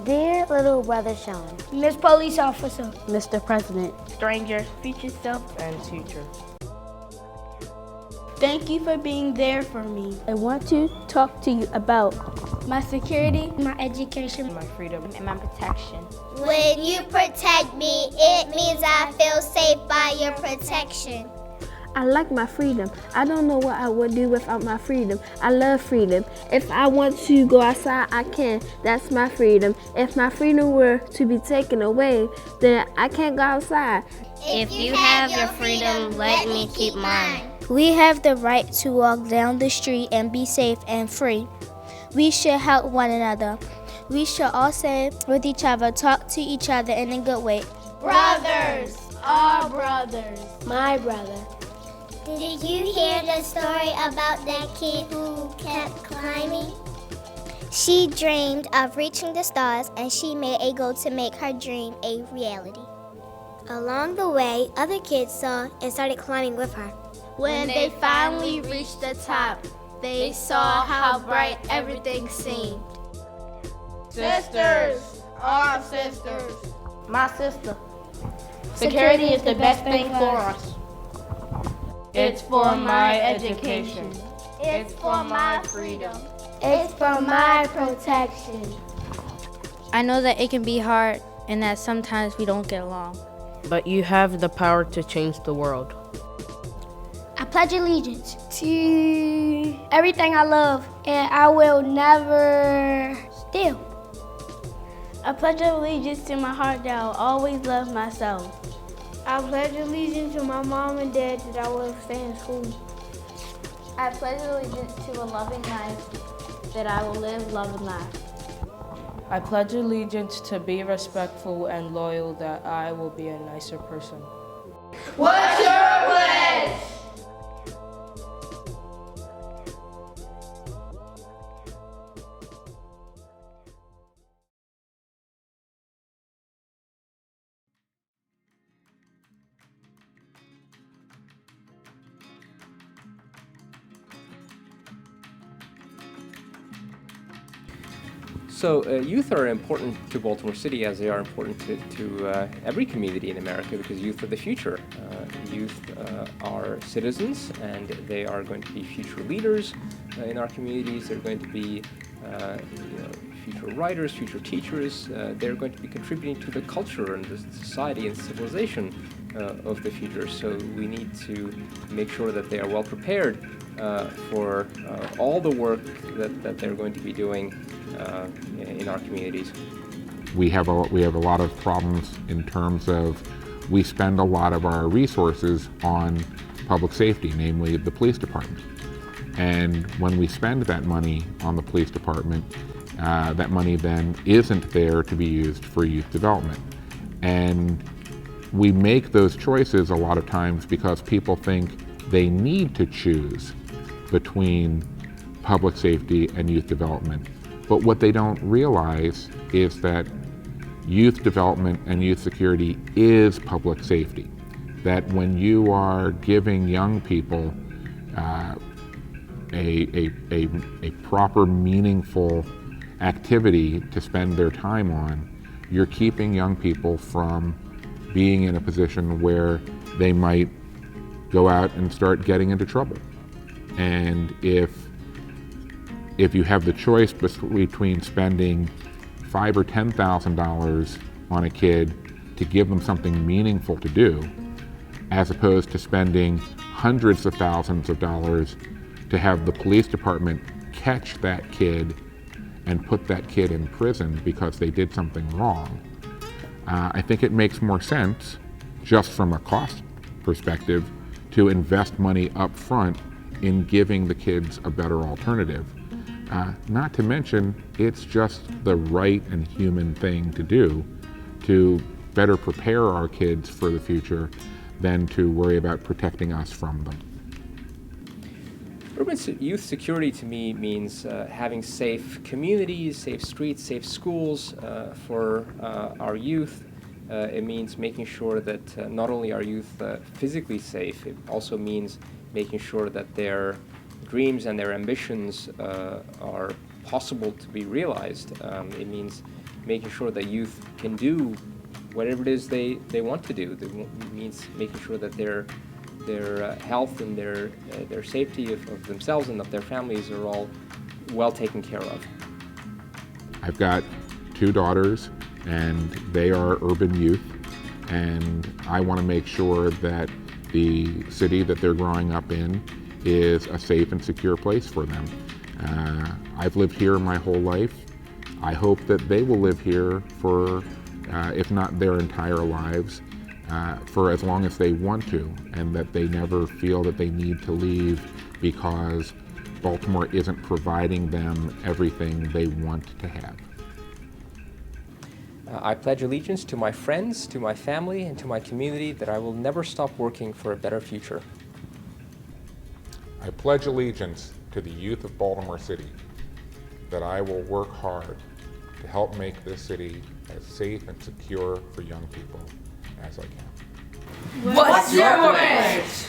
Dear little brother Sean, Miss Police Officer, Mr. President, stranger, future self, and teacher. thank you for being there for me. I want to talk to you about My security, my education, My freedom. and my protection. When you protect me, it means I feel safe by your protection. I like my freedom. I don't know what I would do without my freedom. I love freedom. If I want to go outside, I can. That's my freedom. If my freedom were to be taken away, then I can't go outside. If you have your freedom, let me keep mine. We have the right to walk down the street and be safe and free. We should help one another. We should all say with each other, talk to each other in a good way. Brothers, Our brothers. My brother. did you hear the story about that kid who kept climbing? She dreamed of reaching the stars and she made a goal to make her dream a reality. Along the way, other kids saw and started climbing with her. When they finally reached the top, they saw how bright everything seemed. Sisters, our sisters. My sister. Security is the best thing for us. It's for my education. It's for my freedom. It's for my protection. I know that it can be hard and that sometimes we don't get along. But you have the power to change the world. I pledge allegiance to everything I love, and I will never steal. I pledge allegiance to my heart that I will always love myself. I pledge allegiance to my mom and dad that I will stay in school. I pledge allegiance to a loving life, that I will live loving life. I pledge allegiance to be respectful and loyal, that I will be a nicer person. What's your pledge? So youth are important to Baltimore City as they are important to every community in America, because youth are the future. Youth are citizens, and they are going to be future leaders in our communities. They're going to be future writers, future teachers. They're going to be contributing to the culture and the society and civilization of the future. So we need to make sure that they are well prepared for all the work that they're going to be doing in our communities. We have a lot of problems in terms of we spend a lot of our resources on public safety, namely the police department. And when we spend that money on the police department, that money then isn't there to be used for youth development. And we make those choices a lot of times because people think they need to choose between public safety and youth development. But what they don't realize is that youth development and youth security is public safety. That when you are giving young people a proper, meaningful activity to spend their time on, you're keeping young people from being in a position where they might go out and start getting into trouble. And if you have the choice between spending $5,000 or $10,000 on a kid to give them something meaningful to do, as opposed to spending hundreds of thousands of dollars to have the police department catch that kid and put that kid in prison because they did something wrong, I think it makes more sense, just from a cost perspective, to invest money up front in giving the kids a better alternative. Not to mention, it's just the right and human thing to do to better prepare our kids for the future than to worry about protecting us from them. Urban youth security to me means having safe communities, safe streets, safe schools for our youth. It means making sure that not only are youth physically safe, it also means making sure that their dreams and their ambitions are possible to be realized. It means making sure that youth can do whatever it is they want to do. It means making sure that their health and their safety of themselves and of their families are all well taken care of. I've got 2 daughters, and they are urban youth, and I want to make sure that the city that they're growing up in is a safe and secure place for them. I've lived here my whole life. I hope that they will live here for, if not their entire lives, for as long as they want to, and that they never feel that they need to leave because Baltimore isn't providing them everything they want to have. I pledge allegiance to my friends, to my family, and to my community that I will never stop working for a better future. I pledge allegiance to the youth of Baltimore City, that I will work hard to help make this city as safe and secure for young people as I can. What's your pledge?